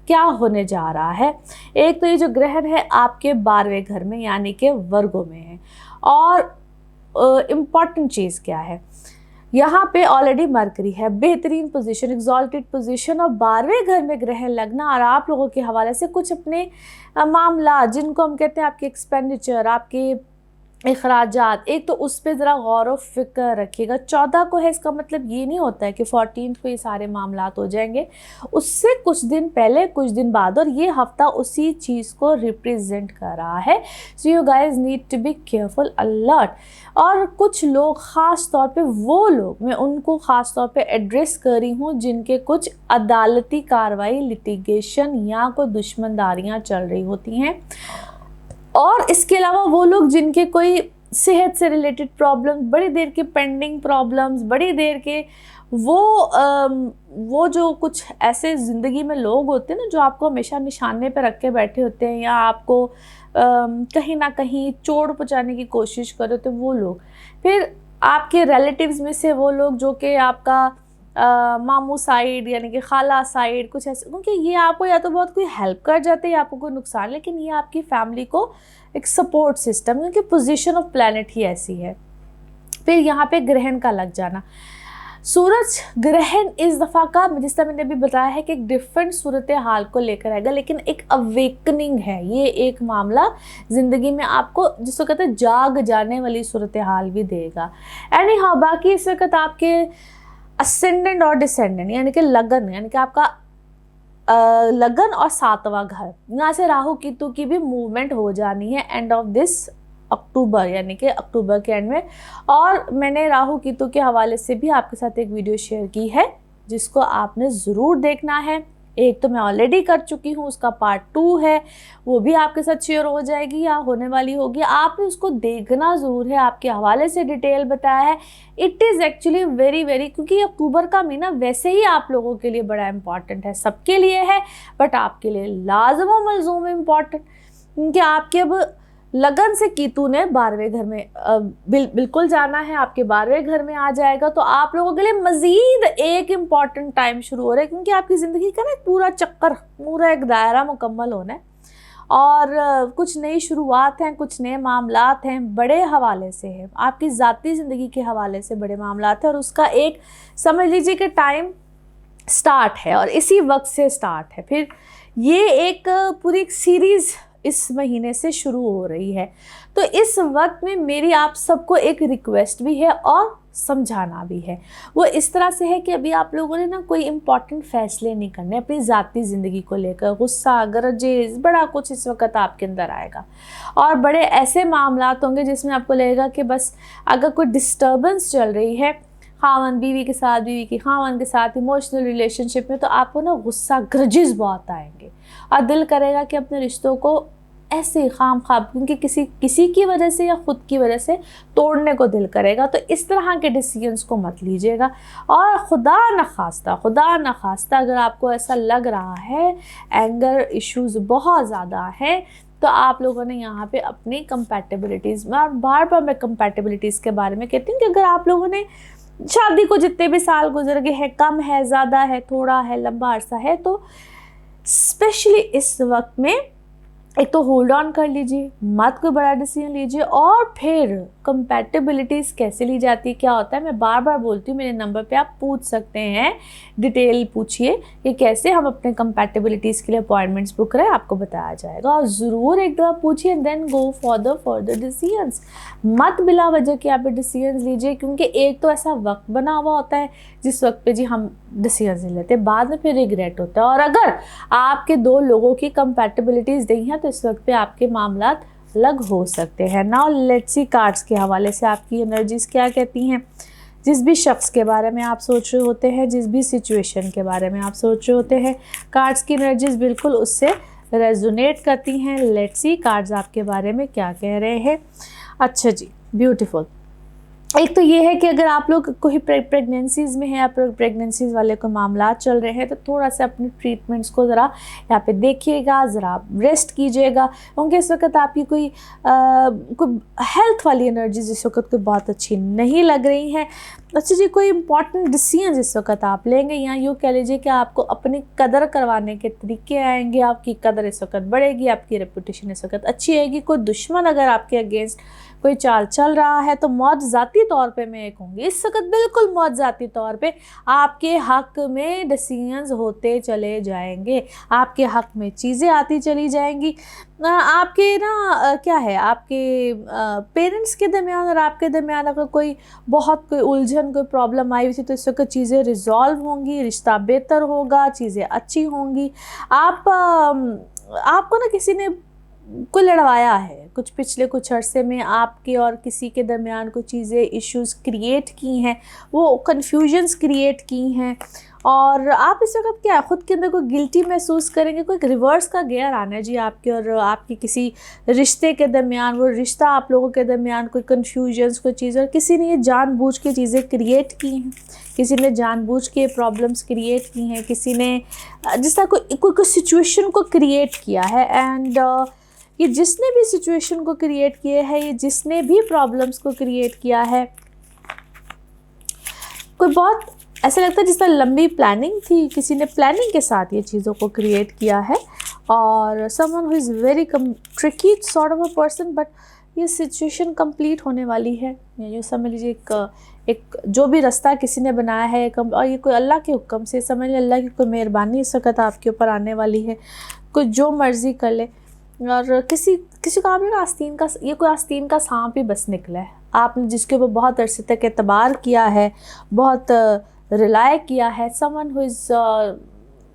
क्या होने जा रहा है। एक तो ये जो ग्रहण है आपके 12वें घर में यानी कि वर्गो में है, और इम्पॉर्टेंट चीज़ क्या है, यहाँ पे ऑलरेडी मरकरी है, बेहतरीन पोजीशन, एग्जॉल्टेड पोजीशन, और 12वें घर में ग्रहण लगना, और आप लोगों के हवाले से कुछ अपने मामला, जिनको हम कहते हैं आपके एक्सपेंडिचर, आपके इखराजात, एक तो उस पे ज़रा गौर व फिक्र रखिएगा। 14 को है, इसका मतलब ये नहीं होता है कि 14 को ये सारे मामलात हो जाएंगे, उससे कुछ दिन पहले, कुछ दिन बाद, और ये हफ्ता उसी चीज़ को रिप्रेजेंट कर रहा है। So you guys need to be careful, alert. और कुछ लोग, ख़ास तौर पे वो लोग, मैं उनको ख़ास तौर पे एड्रेस कर रही हूँ जिनके कुछ अदालती कार्रवाई, लिटिगेशन या कोई दुश्मनदारियाँ चल रही होती हैं, और इसके अलावा वो लोग जिनके कोई सेहत से रिलेटेड प्रॉब्लम, बड़ी देर के पेंडिंग प्रॉब्लम्स, बड़ी देर के वो जो कुछ ऐसे ज़िंदगी में लोग होते हैं ना, जो आपको हमेशा निशाने पे रख के बैठे होते हैं या आपको कहीं ना कहीं चोट पहुंचाने की कोशिश कर रहे होते हैं, वो लोग। फिर आपके रिलेटिव्स में से वो लोग जो कि आपका मामू साइड यानी कि खाला साइड, कुछ ऐसे, क्योंकि ये आपको या तो बहुत कोई हेल्प कर जाते हैं या आपको कोई नुकसान, लेकिन ये आपकी फैमिली को एक सपोर्ट सिस्टम, क्योंकि पोजीशन ऑफ प्लैनेट ही ऐसी है। फिर यहाँ पे ग्रहण का लग जाना, सूरज ग्रहण इस दफ़ा का, जिस तरह मैंने अभी बताया है कि एक डिफरेंट सूरत हाल को लेकर आएगा, लेकिन एक अवेकनिंग है ये, एक मामला ज़िंदगी में आपको जिसको कहते हैं जाग जाने वाली सूरत हाल भी देगा। एनी हाँ, बाकी इस वक्त आपके असेंडेंट और डिसेंडेंट यानी कि लगन, यानी कि आपका लगन और 7वां घर, यहाँ से राहु केतु की भी मूवमेंट हो जानी है एंड ऑफ दिस अक्टूबर, यानी कि अक्टूबर के एंड में। और मैंने राहु केतु के हवाले से भी आपके साथ एक वीडियो शेयर की है जिसको आपने ज़रूर देखना है। एक तो मैं ऑलरेडी कर चुकी हूँ, उसका पार्ट 2 है, वो भी आपके साथ शेयर हो जाएगी या होने वाली होगी। आपने उसको देखना ज़रूर है, आपके हवाले से डिटेल बताया है। It is actually very very, क्योंकि अक्टूबर का महीना वैसे ही आप लोगों के लिए बड़ा इम्पॉर्टेंट है, सबके लिए है, बट आपके लिए लाजम व मलजूम इम्पॉर्टेंट, क्योंकि आपके अब लगन से केतु ने 12वें घर में बिल्कुल जाना है, आपके 12वें घर में आ जाएगा। तो आप लोगों के लिए मज़ीद एक इम्पॉर्टेंट टाइम शुरू हो रहा है, क्योंकि आपकी ज़िंदगी का ना पूरा चक्कर, पूरा एक दायरा मुकम्मल होना है, और कुछ नई शुरुआत हैं, कुछ नए मामलात हैं, बड़े हवाले से है, आपकी ज़ाती ज़िंदगी के हवाले से बड़े मामलात हैं, और उसका एक समझ लीजिए कि टाइम स्टार्ट है और इसी वक्त से स्टार्ट है। फिर ये एक पूरी एक सीरीज़ इस महीने से शुरू हो रही है। तो इस वक्त में मेरी आप सबको एक रिक्वेस्ट भी है और समझाना भी है। वो इस तरह से है कि अभी आप लोगों ने ना कोई इम्पॉर्टेंट फ़ैसले नहीं करने अपनी ज़ाती ज़िंदगी को लेकर। गुस्सा, गरजेज़, बड़ा कुछ इस वक्त आपके अंदर आएगा, और बड़े ऐसे मामलात होंगे जिसमें आपको लगेगा कि बस अगर कोई डिस्टर्बेंस चल रही है खावन बीवी के साथ, बीवी की खावन के साथ, इमोशनल रिलेशनशिप में, तो आपको ना गुस्सा, ग्रजेस बहुत आएंगे, और दिल करेगा कि अपने रिश्तों को ऐसे खाम खाब, क्योंकि किसी की वजह से या ख़ुद की वजह से तोड़ने को दिल करेगा। तो इस तरह के डिसीजंस को मत लीजिएगा। और खुदा न खास्ता अगर आपको ऐसा लग रहा है एंगर इश्यूज़ बहुत ज़्यादा है, तो आप लोगों ने यहाँ पे अपनी कंपैटिबिलिटीज़ में, और बार बार मैं कंपैटिबिलिटीज़ के बारे में कहती हूँ कि अगर आप लोगों ने शादी को जितने भी साल गुजर गए हैं, कम है, ज़्यादा है, थोड़ा है, लंबा अरसा है, तो स्पेशली इस वक्त में एक तो होल्ड ऑन कर लीजिए, मत कोई बड़ा डिसीजन लीजिए। और फिर कंपैटिबिलिटीज़ कैसे ली जाती है, क्या होता है, मैं बार बार बोलती हूँ, मेरे नंबर पे आप पूछ सकते हैं, डिटेल पूछिए कि कैसे हम अपने कंपैटिबिलिटीज़ के लिए अपॉइंटमेंट्स बुक करें, आपको बताया जाएगा। और ज़रूर एक दफ़ा पूछिए, then go for the further decisions. मत बिला वजह के आप डिसीजंस लीजिए, क्योंकि एक तो ऐसा वक्त बना हुआ होता है जिस वक्त पे जी हम डिसीजंस नहीं लेते, बाद में फिर रिग्रेट होता है। और अगर आपके दो लोगों की कंपैटिबिलिटीज़ नहीं है, तो इस वक्त पे आपके मामलात अलग हो सकते हैं। नाउ लेट्स सी कार्ड्स के हवाले से आपकी एनर्जीज़ क्या कहती हैं। जिस भी शख्स के बारे में आप सोच रहे होते हैं, जिस भी सिचुएशन के बारे में आप सोच रहे होते हैं, कार्ड्स की एनर्जीज़ बिल्कुल उससे रेजोनेट करती हैं। लेट्स सी कार्ड्स आपके बारे में क्या कह रहे हैं। अच्छा जी, ब्यूटीफुल। एक तो ये है कि अगर आप लोग कोई प्रेगनेंसीज़ में हैं या प्रेगनेंसीज़ वाले को मामला चल रहे हैं, तो थोड़ा सा अपने ट्रीटमेंट्स को ज़रा यहाँ पे देखिएगा, ज़रा रेस्ट कीजिएगा, क्योंकि इस वक्त आपकी कोई हेल्थ वाली एनर्जीज इस वक्त कोई बहुत अच्छी नहीं लग रही हैं। अच्छा जी, कोई इंपॉर्टेंट डिसीजन इस वक्त आप लेंगे, या यूँ कह लीजिए कि आपको अपनी कदर करवाने के तरीके आएंगे, आपकी कदर इस वक्त बढ़ेगी, आपकी रेपुटेशन इस वक्त अच्छी आएगी। कोई दुश्मन अगर आपके अगेंस्ट कोई चाल चल रहा है तो मौत-ज़ाती तौर पे मैं ये कहूँगी इस वक़्त बिल्कुल मौत-ज़ाती तौर पे आपके हक़ में डिसीजंस होते चले जाएंगे, आपके हक़ में चीज़ें आती चली जाएंगी। आपके ना क्या है, आपके पेरेंट्स के दरमियान और आपके दरमियान अगर कोई उलझन, कोई प्रॉब्लम आई हुई थी तो इस वक्त चीज़ें रिजॉल्व होंगी, रिश्ता बेहतर होगा, चीज़ें अच्छी होंगी। आपको ना किसी ने कोई लड़वाया है, पिछले कुछ अरसे में आपके और किसी के दरमियान कुछ चीज़ें, इश्यूज़ क्रिएट की हैं, वो कन्फ्यूजन्स क्रिएट की हैं, और आप इस वक्त क्या है ख़ुद के अंदर कोई गिल्टी महसूस करेंगे। कोई रिवर्स का गेयर आना है जी आपके और आपकी किसी रिश्ते के दरमियान, वो रिश्ता आप लोगों के दरमियान कोई कन्फ्यूजन्स, कोई चीज़, और किसी ने ये जानबूझ के चीज़ें क्रिएट की हैं, किसी ने जानबूझ के प्रॉब्लम्स क्रिएट की हैं, किसी ने जिस तरह कोई सिचुएशन को क्रिएट किया है। एंड ये जिसने भी सिचुएशन को क्रिएट किया है, ये जिसने भी प्रॉब्लम्स को क्रिएट किया है, कोई बहुत ऐसा लगता है जिस तरह लंबी प्लानिंग थी, किसी ने प्लानिंग के साथ ये चीज़ों को क्रिएट किया है। और someone who is very tricky sort of a person, but ये सिचुएशन कंप्लीट होने वाली है। ये समझ लीजिए एक जो भी रास्ता किसी ने बनाया है और ये कोई अल्लाह के हुक्म से, समझ लीजिए अल्लाह की कोई मेहरबानी इस वक्त आपके ऊपर आने वाली है। कोई जो मर्ज़ी कर ले, और किसी को आपने ना आस्तीन का सांप ही बस निकला है। आपने जिसके ऊपर बहुत अरसे तक एतबार किया है, बहुत रिलाय किया है, समवन हु इज़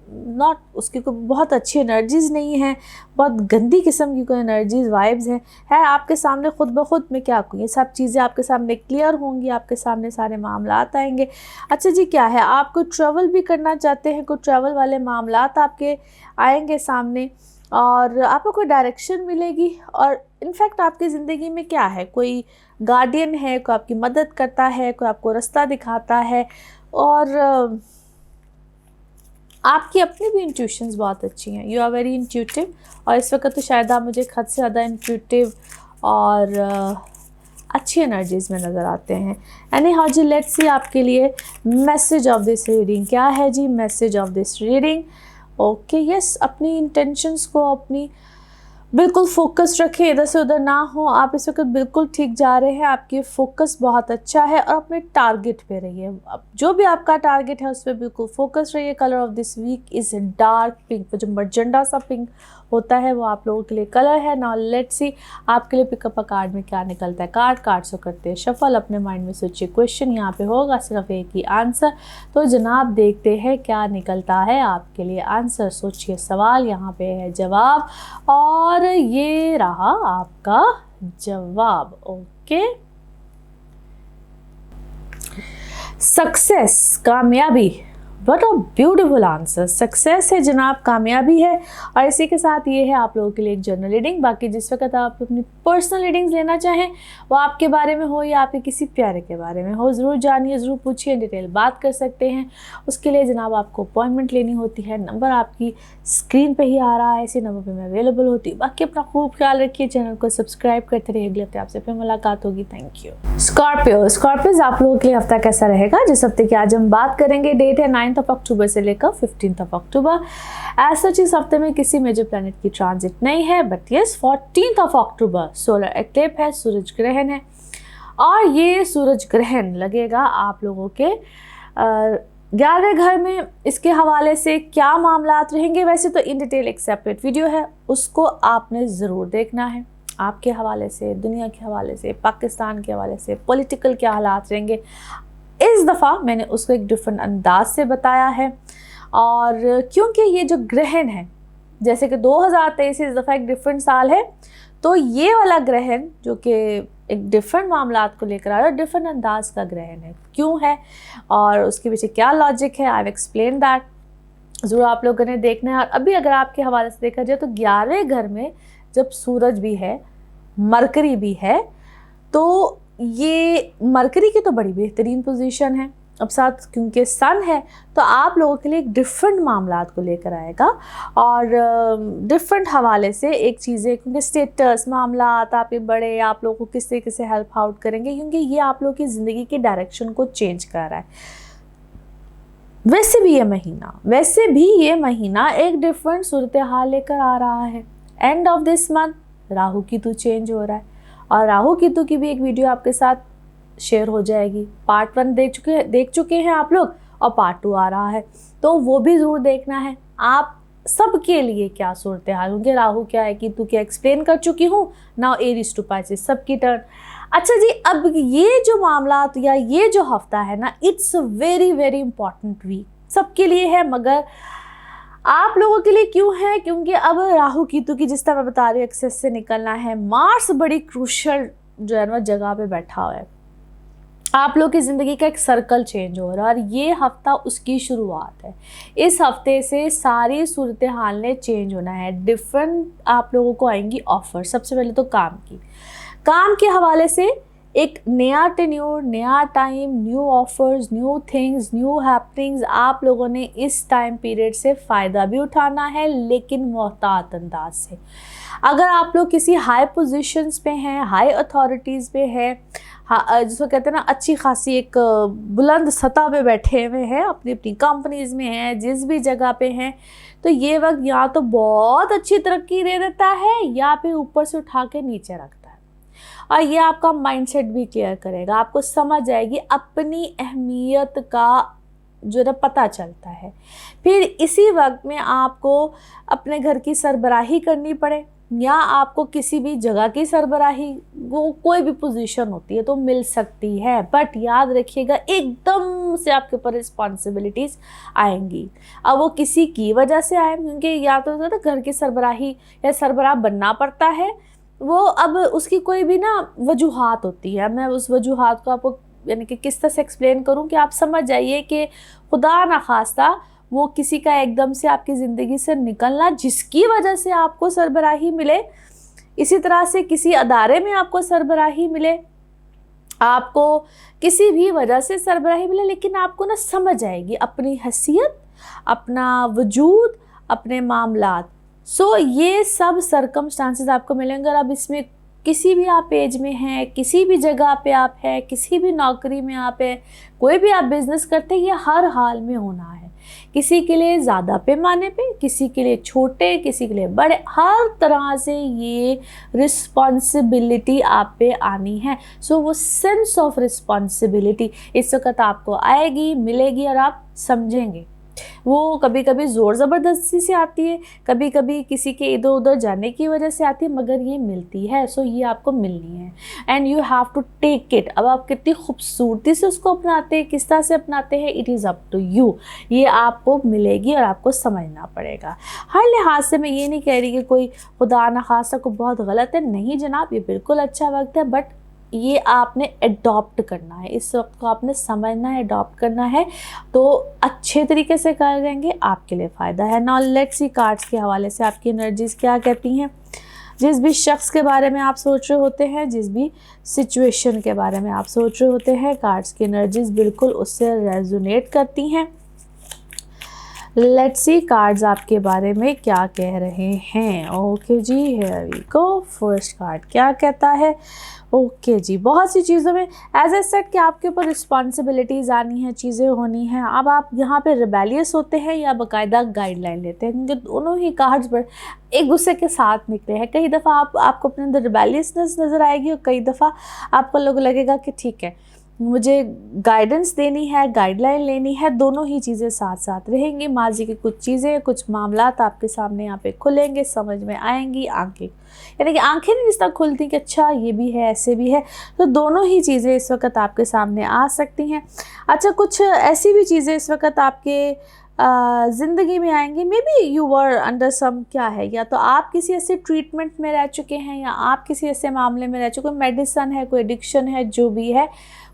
नॉट, उसकी कोई बहुत अच्छी एनर्जीज़ नहीं है, बहुत गंदी किस्म की कोई एनर्जीज़, वाइब्स है आपके सामने खुद ब खुद। मैं क्या कहूँ, ये सब चीज़ें आपके सामने क्लियर होंगी, आपके सामने सारे मामलात आएंगे। अच्छा जी, क्या है, आप कोई ट्रैवल भी करना चाहते हैं, कोई ट्रैवल वाले मामलात आपके आएंगे सामने, और आपको कोई डायरेक्शन मिलेगी। और इनफैक्ट आपकी ज़िंदगी में क्या है, कोई गार्डियन है, कोई आपकी मदद करता है, कोई आपको रास्ता दिखाता है, और आपकी अपनी भी इंट्यूशंस बहुत अच्छी हैं। यू आर वेरी इंट्यूटिव, और इस वक्त तो शायद आप मुझे हद से ज़्यादा इंट्यूटिव और अच्छी एनर्जीज़ में नज़र आते हैं। एनी हाउ जी, लेट्स सी आपके लिए मैसेज ऑफ दिस रीडिंग क्या है जी। Message of this reading, okay yes, अपनी इंटेंशंस को अपनी बिल्कुल फोकस रखें, इधर से उधर ना हो। आप इस वक्त बिल्कुल ठीक जा रहे हैं, आपकी फ़ोकस बहुत अच्छा है, और अपने टारगेट पे रहिए। अब जो भी आपका टारगेट है उस पर बिल्कुल फोकस रहिए। Colour of this week is dark pink, जो मर्जेंडा सा पिंक होता है वो आप लोगों के लिए कलर है। नाउ लेट्स सी आपके लिए पिकअप अ कार्ड में क्या निकलता है। कार्ड से करते हैं शफल, अपने माइंड में सोचिए क्वेश्चन, यहाँ पे होगा सिर्फ एक ही आंसर। तो जनाब देखते हैं क्या निकलता है आपके लिए आंसर। सोचिए सवाल, यहाँ पे है जवाब, और ये रहा आपका जवाब। ओके, सक्सेस, कामयाबी, what a beautiful answer. Success है जनाब, कामयाबी है। और इसी के साथ ये है आप लोगों के लिए एक जनरल रीडिंग। बाकी जिस वक्त आप अपनी पर्सनल रीडिंग्स लेना चाहें, वो आपके बारे में हो या आपके किसी प्यारे के बारे में हो, ज़रूर जानिए, ज़रूर पूछिए, डिटेल बात कर सकते हैं। उसके लिए जनाब आपको अपॉइंटमेंट लेनी होती है। नंबर आपकी स्क्रीन पर ही आ रहा है, इसी नंबर पर मैं अवेलेबल होती हूँ। बाकी अपना खूब ख्याल रखिए, चैनल को सब्सक्राइब करते रहिए। अगले हफ्ते आपसे फिर मुलाकात होगी। Thank you. स्कॉर्पियोज, आप लोगों के लिए हफ्ता कैसा रहेगा। जिस हफ्ते की आज हम बात करेंगे, डेट है 9 अक्टूबर से लेकर 15 अक्टूबर। एज सच इस हफ्ते में किसी मेजर प्लैनेट की ट्रांजिट नहीं है, but yes 14 October solar eclipse है, सूरज ग्रहण है। और ये सूरज ग्रहण लगेगा आप लोगों के 11वें घर में। इसके हवाले से क्या मामलात रहेंगे, वैसे तो इन डिटेल एक सेपरेट वीडियो है, उसको आपने ज़रूर देखना है। आपके हवाले से, दुनिया के हवाले से, पाकिस्तान के हवाले से, पॉलिटिकल क्या हालात रहेंगे, इस दफ़ा मैंने उसको एक डिफरेंट अंदाज से बताया है। और क्योंकि ये जो ग्रहण है, जैसे कि 2023 इस दफ़ा एक डिफरेंट साल है, तो ये वाला ग्रहण जो कि एक डिफरेंट मामलात को लेकर आ रहा है, डिफरेंट अंदाज का ग्रहण है। क्यों है और उसके पीछे क्या लॉजिक है, आई हैव एक्सप्लेन दैट, ज़रूर आप लोगों ने देखना है। और अभी अगर आपके हवाले से देखा जाए तो 11वें घर में जब सूरज भी है, मरकरी भी है, तो ये मरकरी की तो बड़ी बेहतरीन पोजीशन है। अब साथ क्योंकि सन है तो आप लोगों के लिए एक डिफरेंट मामलात को लेकर आएगा, और डिफरेंट हवाले से एक चीज़ें, क्योंकि स्टेटस मामलात आपके बड़े, आप लोगों को किस तरीके से हेल्प आउट करेंगे, क्योंकि ये आप लोगों की ज़िंदगी की डायरेक्शन को चेंज कर रहा है। वैसे भी ये महीना एक डिफरेंट सूरत हाल लेकर आ रहा है। End of this month Rahu की तो चेंज हो रहा है, और राहु केतु की भी एक वीडियो आपके साथ शेयर हो जाएगी। पार्ट 1 देख चुके हैं आप लोग, और पार्ट 2 आ रहा है, तो वो भी ज़रूर देखना है। आप सबके लिए क्या सूरत हाल होंगे, राहु क्या है केतु क्या एक्सप्लेन कर चुकी हूँ। नाउ एरीज टू पाइसेस सबकी टर्न। अच्छा जी, अब ये जो मामला या ये जो हफ्ता है ना, it's very very important week सबके लिए है, मगर आप लोगों के लिए क्यों है? क्योंकि अब राहु केतु की, जिस तरह मैं बता रही हूँ, एक्सेस से निकलना है। मार्स बड़ी क्रूशल जो है ना जगह पे बैठा हुआ है। आप लोग की ज़िंदगी का एक सर्कल चेंज हो रहा है, और ये हफ्ता उसकी शुरुआत है। इस हफ्ते से सारी सूरत हाल ने चेंज होना है। डिफरेंट आप लोगों को आएंगी ऑफर। सबसे पहले तो काम के हवाले से एक नया टेन्योर, नया time, new offers, new things, new happenings आप लोगों ने इस टाइम पीरियड से फ़ायदा भी उठाना है, लेकिन मोहतात अंदाज से। अगर आप लोग किसी हाई पोजीशंस पे हैं, हाई अथॉरिटीज़ पे हैं, जिसको कहते हैं ना अच्छी खासी एक बुलंद सतह पे बैठे हुए हैं, अपनी अपनी कंपनीज़ में हैं, जिस भी जगह पे हैं, तो ये वक्त या तो बहुत अच्छी तरक्की दे देता है या फिर ऊपर से उठा के नीचे रखता है। और ये आपका माइंडसेट भी क्लियर करेगा। आपको समझ आएगी, अपनी अहमियत का जो है पता चलता है। फिर इसी वक्त में आपको अपने घर की सरबराही करनी पड़े, या आपको किसी भी जगह की सरबराही, वो कोई भी पोजीशन होती है तो मिल सकती है। बट याद रखिएगा, एकदम से आपके ऊपर रिस्पॉन्सिबिलिटीज़ आएंगी। अब वो किसी की वजह से आए, क्योंकि या तो ना घर की सरबराही या सरबराह बनना पड़ता है, वो अब उसकी कोई भी ना वजूहात होती है। मैं उस वजूहात को आपको यानी कि किस तरह से एक्सप्लेन करूं कि आप समझ जाइए कि खुदा ना खास्ता वो किसी का एकदम से आपकी ज़िंदगी से निकलना, जिसकी वजह से आपको सरबराही मिले, इसी तरह से किसी अदारे में आपको सरबराही मिले, आपको किसी भी वजह से सरबराही मिले, लेकिन आपको ना समझ आएगी अपनी हैसियत, अपना वजूद, अपने मामलात। सो ये सब सर्कमस्टांसेस आपको मिलेंगे। और अब इसमें किसी भी आप एज में हैं, किसी भी जगह पे आप हैं, किसी भी नौकरी में आप हैं, कोई भी आप बिज़नेस करते हैं, ये हर हाल में होना है। किसी के लिए ज़्यादा पैमाने पे, किसी के लिए छोटे, किसी के लिए बड़े, हर तरह से ये रिस्पॉन्सिबिलिटी आप पे आनी है। सो वो सेंस ऑफ रिस्पॉन्सिबिलिटी इस वक्त आपको आएगी, मिलेगी, और आप समझेंगे। वो कभी कभी ज़ोर ज़बरदस्ती से आती है, कभी कभी किसी के इधर उधर जाने की वजह से आती है, मगर ये मिलती है। सो ये आपको मिलनी है, and you have to take it. अब आप कितनी खूबसूरती से उसको अपनाते हैं, किस तरह से अपनाते हैं, it is up to you. ये आपको मिलेगी और आपको समझना पड़ेगा। हर लिहाज से मैं ये नहीं कह रही कि कोई खुदा न खास्ता को बहुत गलत है, नहीं जनाब, ये बिल्कुल अच्छा वक्त है। बट ये आपने अडॉप्ट करना है, इस वक्त को आपने समझना है, अडॉप्ट करना है, तो अच्छे तरीके से कर देंगे, आपके लिए फ़ायदा है। नाउ लेट्स सी कार्ड्स के हवाले से आपकी एनर्जीज़ क्या कहती हैं। जिस भी शख्स के बारे में आप सोच रहे होते हैं, जिस भी सिचुएशन के बारे में आप सोच रहे होते हैं, कार्ड्स की एनर्जीज़ बिल्कुल उससे रेजोनेट करती हैं। लेट्स सी कार्ड्स आपके बारे में क्या कह रहे हैं। ओके जी, here we go. First card क्या कहता है? ओके जी, बहुत सी चीज़ों में एज ए सेट कि आपके ऊपर रिस्पॉन्सिबिलिटीज़ आनी है, चीज़ें होनी हैं। अब आप यहाँ पे रिबेलियस होते हैं या बाकायदा गाइडलाइन लेते हैं, क्योंकि दोनों ही कार्ड्स पर एक दूसरे के साथ निकले हैं। कई दफ़ा आपको अपने अंदर रिबेलियसनेस नज़र आएगी, और कई दफ़ा आपको लोग लगेगा कि ठीक है, मुझे गाइडेंस देनी है, गाइडलाइन लेनी है। दोनों ही चीज़ें साथ साथ रहेंगी। माजी की कुछ चीज़ें, कुछ मामलात आपके सामने यहाँ पे खुलेंगे, समझ में आएंगी। आंखें यानी कि आंखें नहीं जिस तरह खुलती कि अच्छा ये भी है, ऐसे भी है, तो दोनों ही चीज़ें इस वक्त आपके सामने आ सकती हैं। अच्छा, कुछ ऐसी भी चीज़ें इस वक्त आपके ज़िंदगी में आएंगी। Maybe you were under some, क्या है, या तो आप किसी ऐसे ट्रीटमेंट में रह चुके हैं, या आप किसी ऐसे मामले में रह चुके, कोई मेडिसन है, कोई एडिक्शन है, जो भी है,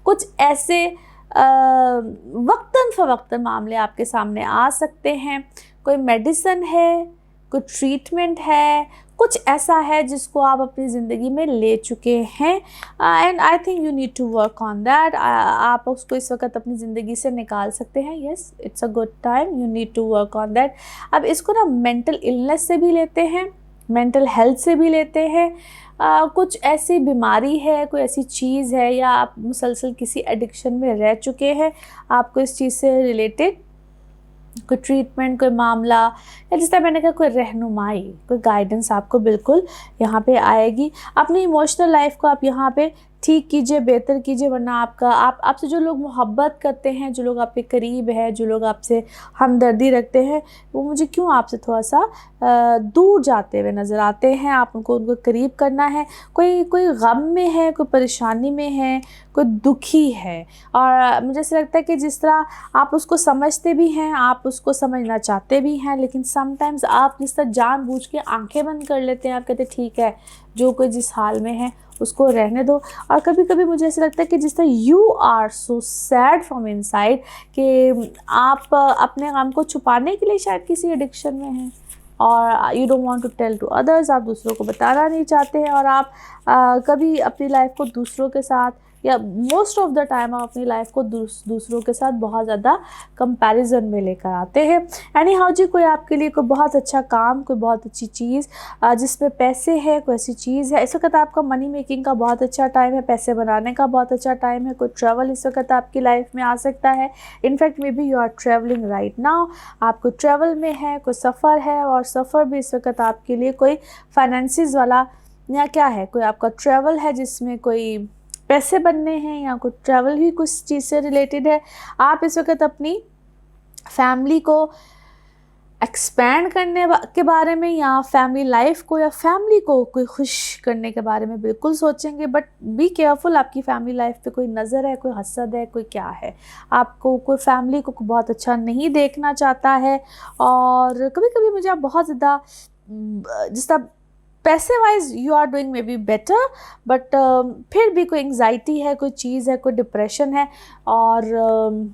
कुछ ऐसे वक्तन फ़वक्तन मामले आपके सामने आ सकते हैं। कोई मेडिसन है, कोई ट्रीटमेंट है, कुछ ऐसा है जिसको आप अपनी ज़िंदगी में ले चुके हैं, and I think you need to work on that. आप उसको इस वक्त अपनी ज़िंदगी से निकाल सकते हैं। Yes, it's a good time, you need to work on that. अब इसको ना मेंटल इलनेस से भी लेते हैं, मेंटल हेल्थ से भी लेते हैं। कुछ ऐसी बीमारी है, कोई ऐसी चीज़ है, या आप मुसलसल किसी एडिक्शन में रह चुके हैं, आपको इस चीज़ से रिलेटेड कोई ट्रीटमेंट, कोई मामला, या जिस तरह मैंने कहा कोई रहनुमाई, कोई गाइडेंस आपको बिल्कुल यहाँ पे आएगी। अपनी इमोशनल लाइफ को आप यहाँ पे ठीक कीजिए, बेहतर कीजिए, वरना आपसे जो लोग मोहब्बत करते हैं, जो लोग आपके करीब हैं, जो लोग आपसे हमदर्दी रखते हैं, वो मुझे क्यों आपसे थोड़ा सा दूर जाते हुए नज़र आते हैं। आप उनको करीब करना है। कोई गम में है, कोई परेशानी में है, कोई दुखी है, और मुझे ऐसा लगता है कि जिस तरह आप उसको समझते भी हैं, आप उसको समझना चाहते भी हैं, लेकिन समटाइम्स आप जिस तरह जानबूझ के आंखें बंद कर लेते हैं। आप कहते हैं ठीक है, जो कोई जिस हाल में है उसको रहने दो। और कभी कभी मुझे ऐसा लगता है कि जिस तरह you are so sad from inside, कि आप अपने गम को छुपाने के लिए शायद किसी एडिक्शन में हैं, और you don't want to tell to others, आप दूसरों को बताना नहीं चाहते हैं, और आप कभी अपनी लाइफ को दूसरों के साथ, या मोस्ट ऑफ द टाइम आप अपनी लाइफ को दूसरों के साथ बहुत ज़्यादा कंपैरिजन में लेकर आते हैं। एनी हाउ जी, कोई आपके लिए कोई बहुत अच्छा काम, कोई बहुत अच्छी चीज़ जिसमें पैसे है, कोई ऐसी चीज़ है, इस वक्त आपका मनी मेकिंग का बहुत अच्छा टाइम है, पैसे बनाने का बहुत अच्छा टाइम है। कोई ट्रैवल इस वक्त आपकी लाइफ में आ सकता है। In fact maybe you are travelling right now, आप कोई ट्रैवल में है, कोई सफ़र है, और सफ़र भी इस वक्त आपके लिए कोई फाइनेंसिस वाला या क्या है, कोई आपका ट्रैवल है जिसमें कोई पैसे बनने हैं, या कोई ट्रैवल ही कुछ चीज़ से रिलेटेड है। आप इस वक्त अपनी फैमिली को एक्सपैंड करने के बारे में, या फैमिली लाइफ को, या फैमिली को कोई खुश करने के बारे में बिल्कुल सोचेंगे। बट बी केयरफुल, आपकी फैमिली लाइफ पे कोई नज़र है, कोई हसद है, कोई क्या है, आपको कोई फैमिली को बहुत अच्छा नहीं देखना चाहता है। और कभी कभी मुझे आप बहुत ज़्यादा जिस तरह पैसे wise you are doing maybe better, but फिर भी कोई एंग्जाइटी है, कोई चीज़ है, कोई डिप्रेशन है, और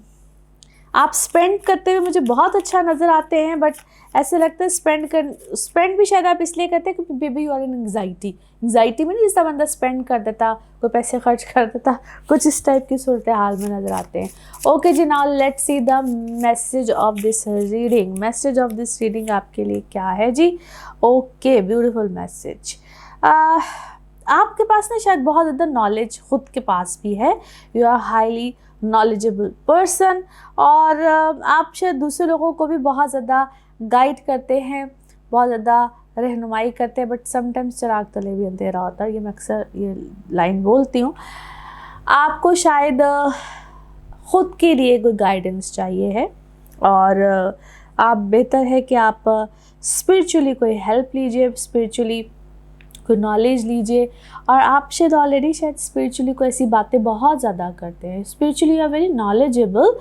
आप स्पेंड करते हुए मुझे बहुत अच्छा नज़र आते हैं। बट ऐसे लगता है स्पेंड भी शायद आप इसलिए करते हैं क्योंकि baby you are in anxiety में नहीं, जिस बंदा स्पेंड कर देता, कोई पैसे खर्च कर देता, कुछ इस टाइप की सूरत हाल में नज़र आते हैं। ओके जी, now let's see the message of this reading. Message of this reading आपके लिए क्या है जी? Okay, beautiful message. आपके पास ना शायद बहुत ज़्यादा नॉलेज खुद के पास भी है। You are highly knowledgeable person, और आप शायद दूसरे लोगों को भी बहुत ज़्यादा गाइड करते हैं, बहुत ज़्यादा रहनुमाई करते हैं। बट समटाइम्स चिराग तले भी अंधेरा होता है, ये मैं अक्सर ये लाइन बोलती हूँ। आपको शायद ख़ुद के लिए कोई गाइडेंस चाहिए है, और आप बेहतर है कि आप स्पिरिचुअली कोई हेल्प लीजिए, स्पिरिचुअली कोई नॉलेज लीजिए। और आप शायद ऑलरेडी शायद स्पिरिचुअली को ऐसी बातें बहुत ज़्यादा करते हैं। Spiritually you are very knowledgeable,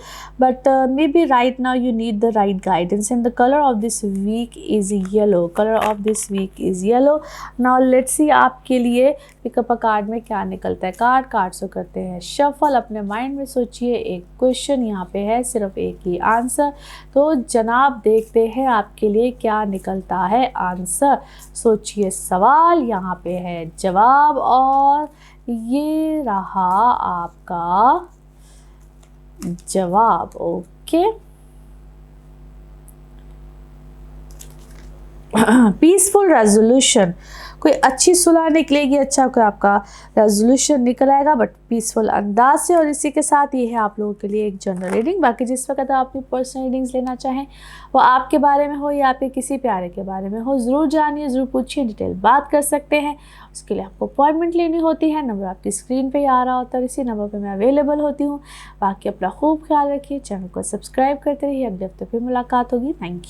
but maybe right now you need the right guidance, and the colour of this week is yellow. Colour of this week is yellow. Now let's see आपके लिए pick up a card में क्या निकलता है। Card से करते हैं shuffle. अपने माइंड में सोचिए, एक क्वेश्चन यहाँ पे है, सिर्फ एक ही आंसर। तो जनाब देखते हैं आपके लिए क्या निकलता है आंसर। सोचिए सवाल, यहाँ पे है जवाब, और ये रहा आपका जवाब। ओके, पीसफुल रेजोल्यूशन, कोई अच्छी सुलह निकलेगी, अच्छा कोई आपका रेजोल्यूशन निकल आएगा, बट पीसफुल अंदाज से। और इसी के साथ ये है आप लोगों के लिए एक जनरल रीडिंग। बाकी जिस वक्त आप अपनी पर्सनल रीडिंग्स लेना चाहें, वो आपके बारे में हो या आपके किसी प्यारे के बारे में हो, ज़रूर जानिए, ज़रूर पूछिए, डिटेल बात कर सकते हैं। उसके लिए आपको अपॉइंटमेंट लेनी होती है। नंबर आपकी स्क्रीन पे आ रहा होता है, इसी नंबर पे मैं अवेलेबल होती हूँ। बाकी अपना खूब ख्याल रखिए, चैनल को सब्सक्राइब करते रहिए। अगले हफ्ते फिर मुलाकात होगी। Thank you.